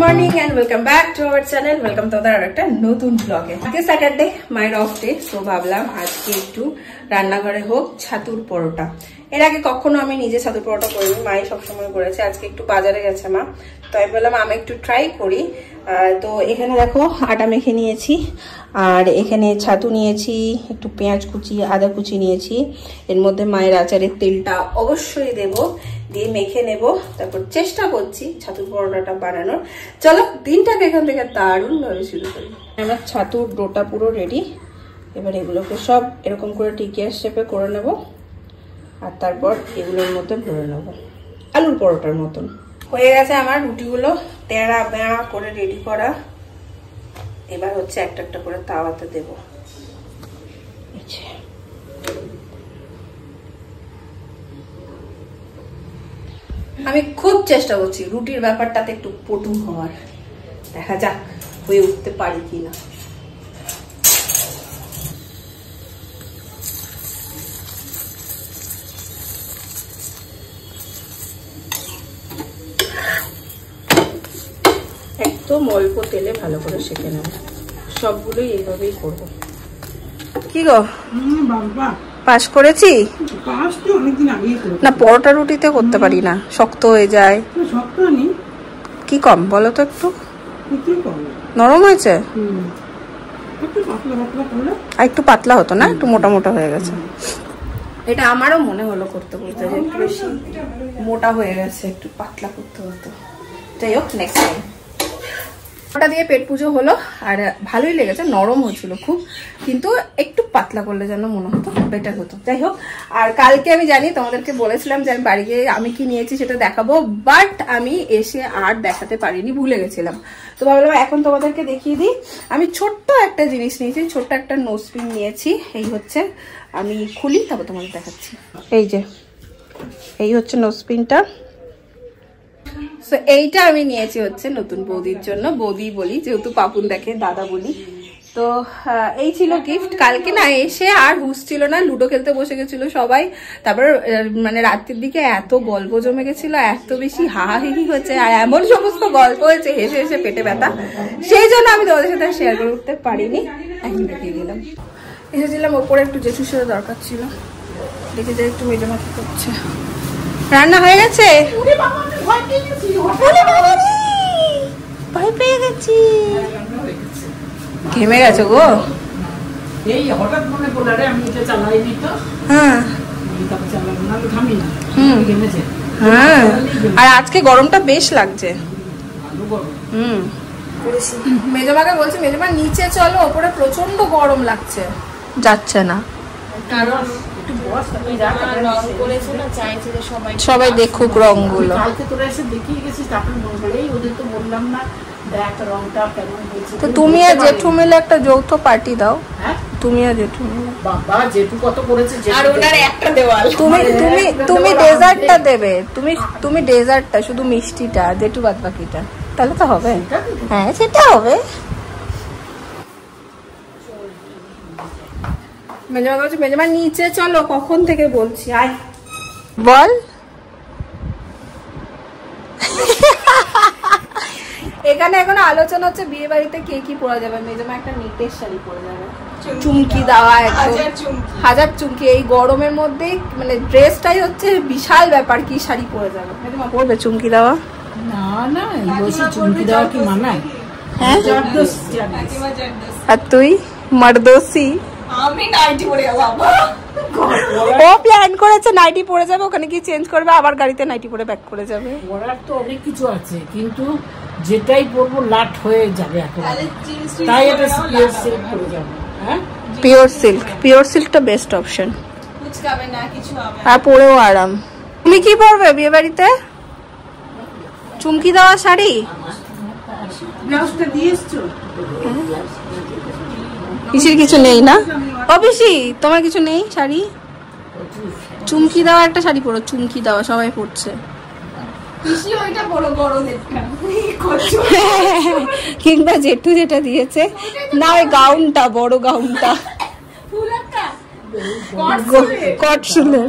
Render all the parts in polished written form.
Morning and welcome back to our channel. Welcome তো আর একটা নতুন ব্লগে। আজকে স্যাটারডে, মায়ের অফ ডে, সো ভাবলাম আজকে একটু রান্নাঘরে হোক ছাতুর পরোটা। এর আগে কখনো আমি নিজে ছাতুর পরোটা করিনি, মাই সবসময় করেছে। আজকে একটু বাজারে গেছে মা, তো আমি বললাম আমি একটু ট্রাই করি। তো এখানে দেখো আটা মেখে নিয়েছি, আর এখানে ছাতু নিয়েছি, একটু পেঁয়াজ কুচি, আদা কুচি নিয়েছি। এর মধ্যে মায়ের আচারের তেলটা অবশ্যই দেব, দিয়ে মেখে নেব। তারপর চেষ্টা করছি ছাতুর পরোটাটা বানানোর। চলো দিনটাকে এখান থেকে দারুণ ভাবে শুরু করি। আমার ছাতুর ডোটা পুরো রেডি। এবার এগুলোকে সব এরকম করে টিকিয়ার শেপে করে নেব, আর তারপর এগুলোর মধ্যে ভরে নেব আলুর পরোটার মতন। হয়ে গেছে আমার রুটিগুলো তেড়া বেড়া করে রেডি করা। এবার হচ্ছে একটা একটা করে তাওয়াতে দেব। আমি খুব চেষ্টা করছি রুটির ব্যাপারটাতে একটু পটু হওয়ার, দেখা যাক হয়ে উঠতে পারি কিনা। একদম অল্প তেলে ভালো করে সেঁকে নেব, সবগুলোই এইভাবেই করবো। কি গো পাস করেছি না? পরোটা রুটিতে করতে পারি না, শক্ত হয়ে যায়। কি কম বলো তো? একটু নরম হয়েছে, আর একটু পাতলা হতো না? একটু মোটা মোটা হয়ে গেছে। এটা আমারও মনে হলো করতে করতে যে একটু বেশি মোটা হয়ে গেছে, একটু পাতলা করতে হতো। যাই হোক, নেক্সট টাইম। ওটা দিয়ে পেট পুজো হলো, আর ভালোই লেগেছে, নরম হচ্ছিল খুব, কিন্তু একটু পাতলা করলে যেন মনে হতো বেটার হতো। যাই হোক, আর কালকে আমি জানি তোমাদেরকে বলেছিলাম যে আমি বাড়ি গিয়ে আমি কি নিয়েছি সেটা দেখাবো, বাট আমি এসে আর দেখাতে পারিনি, ভুলে গেছিলাম। তো ভাবলাম এখন তোমাদেরকে দেখিয়ে দিই। আমি ছোট্ট একটা জিনিস নিয়েছি, ছোট্ট একটা নোজপিন নিয়েছি। এই হচ্ছে, আমি খুলি তারপর তোমাদের দেখাচ্ছি। এই হচ্ছে নোজপিনটা। তো এইটা আমি নিয়েছি হচ্ছে নতুন বৌদির জন্য। বৌদি বলি যেহেতু, পাপুন দেখে দাদা বলি। তো এই ছিল গিফট। কালকে না এসে আর হুঁশ ছিল না, লুডো খেলতে বসে গেছিল সবাই। তারপর মানে রাত্রির দিকে এত গল্প জমে গেছিল, এত বেশি হাহাহিহি হচ্ছে, আর এমন সমস্ত গল্প হয়েছে, হেসে হেসে পেটে ব্যথা। সেই জন্য আমি তোমাদের সাথে শেয়ার করে উঠতে পারিনি, এখন দেখিয়ে দিলাম। এসেছিলাম ওপরে, একটু জেঠুর সাথে দরকার ছিল, দেখে যাই একটু মেজামাখি করছে। রান্না হয়ে গেছে? ভয় পেয়ে গেছি, ঘেমে গেছে গো। এই হঠাৎ মনে পড়লো রে, আমি এটা চালাইনি তো। হ্যাঁ হ্যাঁ, আর আজকে গরমটা বেশ লাগছে। মেজমাকে বলছি, মেজমা নিচে চলো, ওপরে প্রচন্ড গরম লাগছে, যাচ্ছে না। সবাই দেখুক রংগুলো। তো তুমি আর জেঠু মিলে একটা যৌথ পার্টি দাও। তুমি আর জেঠু মিলে। বাবা জেঠু কত করেছে, আর ওনার একটা দেওয়াল। তুমি ডেজার্টটা দেবে, তুমি ডেজার্টটা, শুধু মিষ্টিটা, জেঠু বাদ বাকিটা, তাহলে তো হবে। হ্যাঁ সেটা হবে। মেজমা বলছে, মেজমা নিচে চলো, কখন থেকে বলছি, আয় বল। এখানে এখন আলোচনা হচ্ছে বিয়ে বাড়িতে কে কি পরা যাবে। মেজমা একটা নেটের শাড়ি পরে যাবে, চুমকি দেওয়া, হাজার চুমকি। এই গরমের মধ্যে মানে ড্রেসটাই হচ্ছে বিশাল ব্যাপার, কি শাড়ি পরে যাবে। মেজমা পরবে চুমকি দেওয়া? না না, চুমকি দেওয়া কি মানায়? হ্যাঁ, আর তুই মারদোসি। আমি নাইটি পরে যাবো। ও প্ল্যান করেছে নাইটি পরে যাবে, ওখানে কি চেঞ্জ করবে, আবার গাড়িতে নাইটি পরে ব্যাক করে যাবে। পরার তো অনেক কিছু আছে, কিন্তু যেটাই পরবো লাট হয়ে যাবে একেবারে, তাই এটা পিওর সিল্ক পরে যাবো। হ্যাঁ, পিওর সিল্কটা বেস্ট অপশন, কুচকাবে না কিছু, আর পরেও আরাম। তুমি কি পরবে বিয়ে বাড়িতে? চুমকি দেওয়া শাড়ি? ব্লাউজটা দিয়ে এসছো? পিসির কিছু নেই না? ও পিসি, তোমার কিছু নেই শাড়ি? চুমকি দেওয়া একটা শাড়ি পরো, চুমকি দেওয়া সবাই পরছে। কিংবা জেঠু যেটা দিয়েছে না, ওই গাউনটা, বড় গাউনটা, কট সিলের।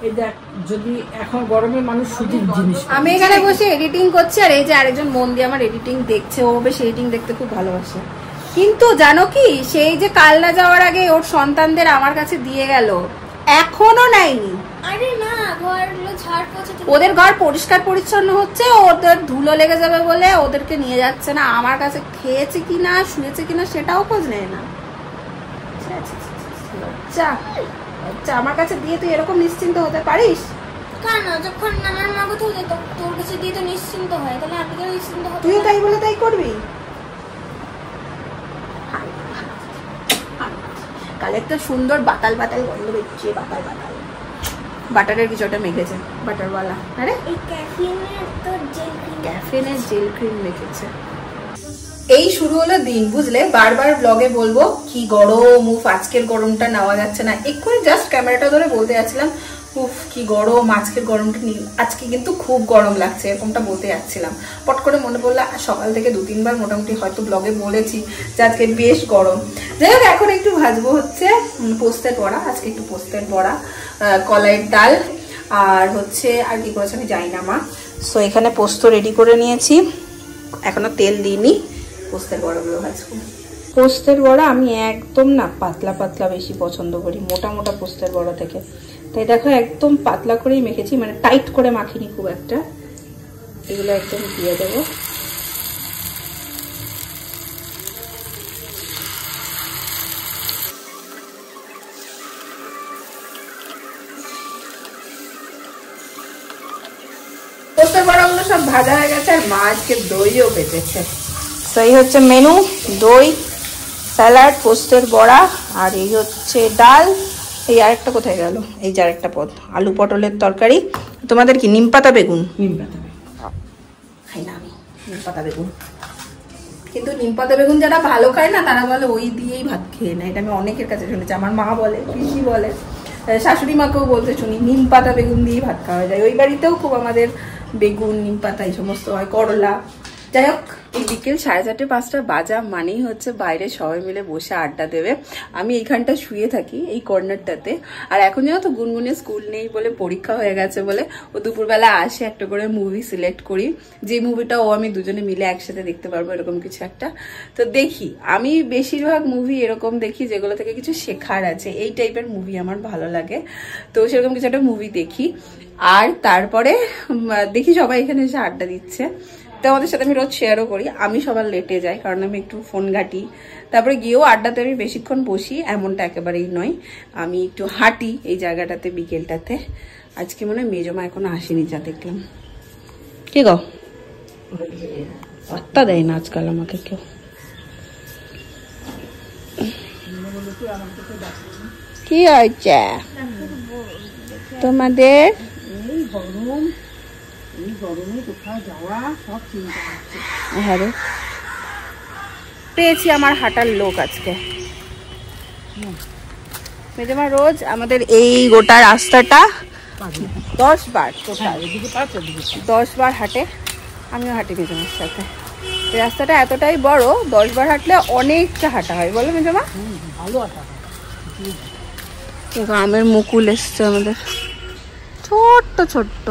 এই দেখ, যদি এখন গরমে মানুষ সুতির জিনিস, আমি এখানে বসে এডিটিং করছি আর এই যে আরেকজন মন দিয়ে আমার এডিটিং দেখছে, ও বেশ এডিটিং দেখতে খুব ভালোবাসে। কিন্তু জানো কি, সেই যে কালনা যাওয়ার আগে ওর সন্তানদের আমার কাছে দিয়ে গেল, এখনো নেয়নি। আরে না, ঘরগুলো ঝাড় পোছা, ওদের ঘর পরিষ্কার পরিচ্ছন্ন হচ্ছে, ওদের ধুলো লেগে যাবে বলে ওদেরকে নিয়ে যাচ্ছে না। আমার কাছে খেয়েছে কিনা শুয়েছে কিনা সেটাও খোঁজ নেয় না। আমার কাছে দিয়ে তুই এরকম নিশ্চিন্ত হতে পারিস? কেন? যখন আমার মা কোথাও যেত তোর কাছে দিয়ে তো নিশ্চিন্ত হয়, তাহলে আমি কেন নিশ্চিন্ত হব? তুই তাই বলে তাই করবি? কালের তো সুন্দর বাতাল বাতাল গন্ধ বেরোচ্ছে, বাতাল বাতাল। বাটারের কিছু একটা মেখেছে, বাটারওয়ালা। আরে এই ক্যাফিনের তো জেল ক্রিম, ক্যাফিনের জেল ক্রিম মেখেছে। এই শুরু হলো দিন, বুঝলে? বারবার ব্লগে বলবো কি গরম, উফ আজকের গরমটা নেওয়া যাচ্ছে না। এক্ষুনি জাস্ট ক্যামেরাটা ধরে বলতে যাচ্ছিলাম উফ কি গরম, আজকের গরমটা আজকে কিন্তু খুব গরম লাগছে, এরকমটা বলতে যাচ্ছিলাম। পট করে মনে পড়লো সকাল থেকে 2-3 বার মোটামুটি হয়তো ব্লগে বলেছি যে আজকে বেশ গরম। যাই হোক, এখন একটু ভাজবো হচ্ছে পোস্তের বড়া। আজকে একটু পোস্তের বড়া, কলাইয়ের ডাল আর হচ্ছে আর কি করেছে আমি জানি না মা। সো এখানে পোস্ত রেডি করে নিয়েছি, এখনো তেল দিইনি। পোস্তের বড়াগুলো ভাজবো। পোস্তের বড়া আমি একদম না পাতলা পাতলা বেশি পছন্দ করি মোটা মোটা পোস্তের বড়া থেকে। তাই দেখো একদম পাতলা করেই মেখেছি, মানে টাইট করে মাখিনি খুব একটা। এগুলো একদম দিয়ে দেবো। পোস্তের বড়াগুলো সব ভাজা হয়ে গেছে আর মা আজকে দইও পেতেছে। তো এই হচ্ছে মেনু, দই, স্যালাড, পোস্তের বড়া আর এই হচ্ছে ডাল। এই আরেকটা কোথায় গেল? এই যে আরেকটা পদ, আলু পটলের তরকারি। তোমাদের কি নিম পাতা বেগুন? নিম পাতা খাই না আমি নিম পাতা বেগুন, কিন্তু নিম পাতা বেগুন যারা ভালো খায় না তারা বলে ওই দিয়েই ভাত খেয়ে নেয়। এটা আমি অনেকের কাছে শুনেছি, আমার মা বলে, পিসি বলে, শাশুড়ি মাকেও বলতে শুনি নিম পাতা বেগুন দিয়েই ভাত খাওয়া যায়। ওই বাড়িতেও খুব আমাদের বেগুন, নিম পাতা এই সমস্ত হয়, করলা। যাই হোক, এই বিকেল 4:30-5টা বাজা মানেই হচ্ছে বাইরে সবাই মিলে বসে আড্ডা দেবে। আমি এইখানটা শুয়ে থাকি এই কর্নারটাতে। আর এখন জানো তো গুনগুনে স্কুল নেই বলে, পরীক্ষা হয়ে গেছে বলে ও দুপুরবেলা আসে, একটা করে মুভি সিলেক্ট করি, যে মুভিটা ও আমি দুজনে মিলে একসাথে দেখতে পারবো, এরকম কিছু একটা। তো দেখি, আমি বেশিরভাগ মুভি এরকম দেখি যেগুলো থেকে কিছু শেখার আছে, এই টাইপের মুভি আমার ভালো লাগে। তো সেরকম কিছু একটা মুভি দেখি আর তারপরে দেখি সবাই এখানে এসে আড্ডা দিচ্ছে। তো আমাদের সাথে আমি রোজ শেয়ারও করি। আমি সবার লেটে যাই কারণ আমি একটু ফোন ঘাঁটি, তারপরে গিয়েও আড্ডাতে আমি বেশিক্ষণ বসি এমনটা একেবারেই নয়। আমি একটু হাঁটি এই জায়গাটাতে বিকেলটাতে। আজকে মনে হয় মেজমা এখনো আসেনি যা দেখলাম। কি গো, পাত্তা দেয় না আজকাল আমাকে কেউ। কি হয়েছে তোমাদের? হ্যাঁ রে, পেয়েছি আমার হাঁটার লোক আজকে। মেজমা রোজ আমাদের এই গোটা রাস্তাটা 10 বার, 10 বার হাঁটে। আমিও হাঁটি মেজমার সাথে। এই রাস্তাটা এতটাই বড়, 10 বার হাঁটলে অনেকটা হাঁটা হয়, বলো মেজমা? ভালো হাঁটা। আমের মুকুল এসছে আমাদের, ছোট্ট ছোট্ট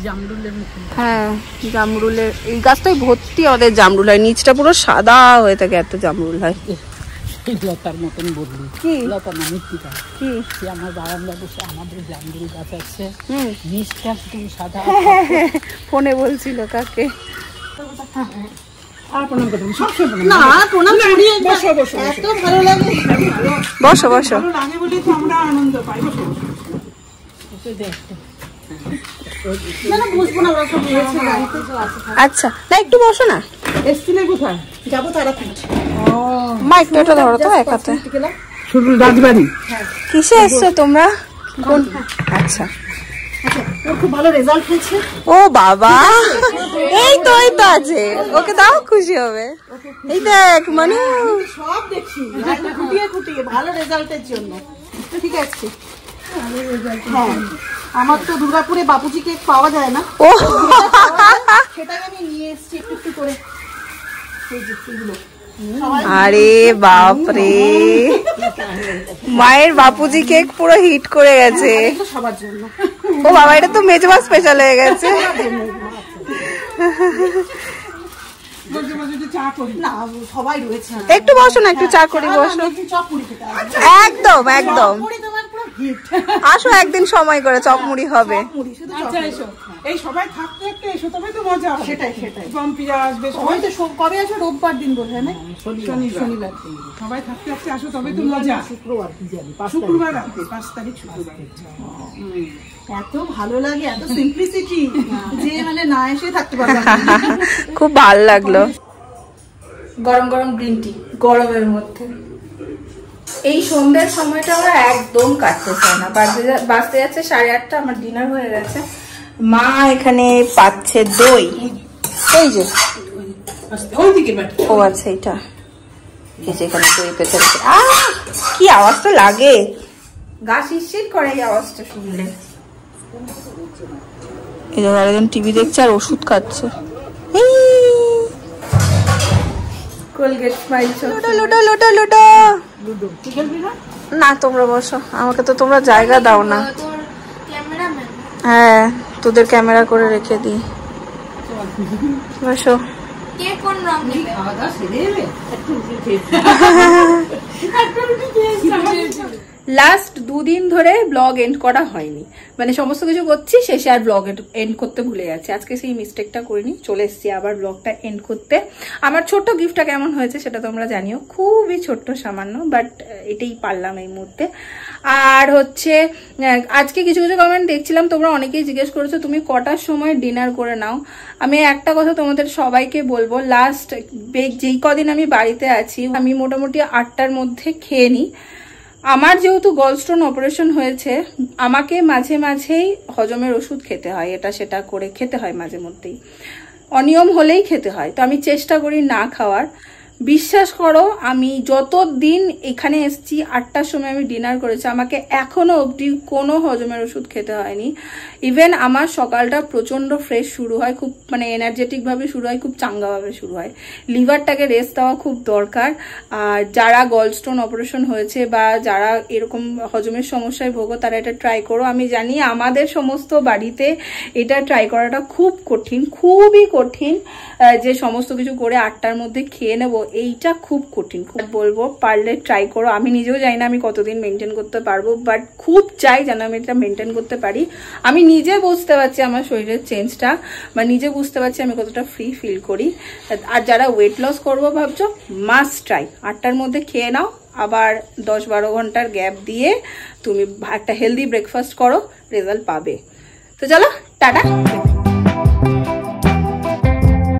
জামরুলের মুকুল। হ্যাঁ, জামরুলের এই গাছটাই ভর্তি আমাদের জামরুল হয়, নিচটা পুরো সাদা হয়ে থাকে, এত জামরুল হয়। লতার মতন বদলি, কি লতা না মৃত্তিকা, কি সে আমার বারান্দা বসে আমাদের জামরুল গাছ আছে, নিচটা একটু সাদা। ফোনে বলছিল কাকে। বসো বসো, আচ্ছা না একটু বসো না। যাবো তাড়াতাড়ি। মা একটু এটা ধরো তো এক হাতে। শুধু রাজবাড়ি। কিসে এসছো তোমরা? কোন? আচ্ছা, খুব ভালো রেজাল্ট হয়েছে। ও বাবা, এই তো আছে, ওকে দাও, খুশি হবে। এই দেখ মানে সব দেখছি খুঁটিয়ে খুঁটিয়ে ভালো রেজাল্টের জন্য। ঠিক আছে, হ্যাঁ আমার তো দুর্গাপুরে বাপুজি কেক পাওয়া যায় না, ও সেটাকে আমি নিয়ে এসেছি একটু একটু করে। আরে বাপরে, মায়ের বাপুজি কেক পুরো হিট করে গেছে সবার জন্য। ও বাবা, এটা তো মেজমা স্পেশাল হয়ে গেছে। একটু বসো না, একটু চা করি, বসো। একদম একদম, আসো একদিন সময় করে, চপ মুড়ি হবে। এই সবাই থাকতে থাকতে এসো, তবে তো মজা হবে। সেটাই সেটাই, পম্পিরা আসবে সবাই। তো কবে আসবে? রোববার দিন বলবে না, শনিবার। সবাই থাকতে থাকতে আসো, তবে তো মজা। শুক্রবার রাতে, 5 তারিখ শুক্রবার। এত ভালো লাগে, এত সিম্পলিসিটি, যে মানে না এসে থাকতে পারবে। খুব ভালো লাগলো। গরম গরম গ্রিন টি গরমের মধ্যে। এই সন্ধ্যের সময়টা আমরা একদম কাটতে চাই না, বাজতে যাচ্ছে 8:30। আমার ডিনার হয়ে গেছে। মা এখানে পাচ্ছে দই, এই যে ও আচ্ছা, এটা এই যে এখানে দই পেতে রেখে। কি আওয়াজটা লাগে, গা শিরশির করে এই আওয়াজটা শুনলে। এই যে আরেকজন টিভি দেখছে আর ওষুধ খাচ্ছে। কোলগেট স্মাইলছো, লুডো লুডো লুডো। না তোমরা বসো, আমাকে তো তোমরা জায়গা দাও না। হ্যাঁ, তোদের ক্যামেরা করে রেখে দিই। বসো। লাস্ট 2 দিন ধরে ব্লগ এন্ড করা হয়নি, মানে সমস্ত কিছু করছি, শেষে আর ব্লগ এন্ড করতে ভুলে যাচ্ছি। আজকে সেই মিস্টেকটা করিনি, চলে এসেছি আবার ব্লগটা এন্ড করতে। আমার ছোট্ট গিফটটা কেমন হয়েছে সেটা তোমরা জানিও, খুবই ছোট্ট সামান্য, বাট এটাই পারলাম এই মুহূর্তে। আর হচ্ছে আজকে কিছু কিছু কমেন্ট দেখছিলাম, তোমরা অনেকেই জিজ্ঞেস করেছো তুমি কটার সময় ডিনার করে নাও। আমি একটা কথা তোমাদের সবাইকে বলবো, লাস্ট যেই কদিন আমি বাড়িতে আছি আমি মোটামুটি 8টার মধ্যে খেয়ে নিই। আমার যেহেতু গলস্টোন অপারেশন হয়েছে, আমাকে মাঝে মাঝেই হজমের ওষুধ খেতে হয়, এটা সেটা করে খেতে হয়, মাঝে মধ্যেই অনিয়ম হলেই খেতে হয়। তো আমি চেষ্টা করি না খাওয়ার। বিশ্বাস করো, আমি যত দিন এখানে এসেছি 8টার সময় আমি ডিনার করেছি, আমাকে এখনো অবধি কোনো হজমের ওষুধ খেতে হয়নি। ইভেন আমার সকালটা প্রচন্ড ফ্রেশ শুরু হয়, খুব মানে এনার্জেটিক ভাবে শুরু হয়, খুব চাঙ্গাভাবে শুরু হয়। লিভারটাকে রেস্ট দেওয়া খুব দরকার। আর যারা গলস্টোন অপারেশন হয়েছে বা যারা এরকম হজমের সমস্যায় ভোগো, তারা এটা ট্রাই করো। আমি জানি আমাদের সমস্ত বাড়িতে এটা ট্রাই করাটা খুব কঠিন, খুবই কঠিন, যে সমস্ত কিছু করে 8টার মধ্যে খেয়ে নেবো, এইটা খুব কঠিন। খুব বলবো, পারলে ট্রাই করো। আমি নিজেও জানি না আমি কতদিন মেনটেন করতে পারবো, বাট খুব চাই যেন আমি এটা মেনটেন করতে পারি। আমি নিজে বুঝতে পারছি আমার শরীরের চেঞ্জটা, বা নিজে বুঝতে পারছি আমি কতটা ফ্রি ফিল করি। আর যারা ওয়েট লস করবো ভাবছো, মাস্ট ট্রাই। 8টার মধ্যে খেয়ে নাও, আবার 10-12 ঘন্টার গ্যাপ দিয়ে তুমি একটা হেলদি ব্রেকফাস্ট করো, রেজাল্ট পাবে। তো চলো, টাটা।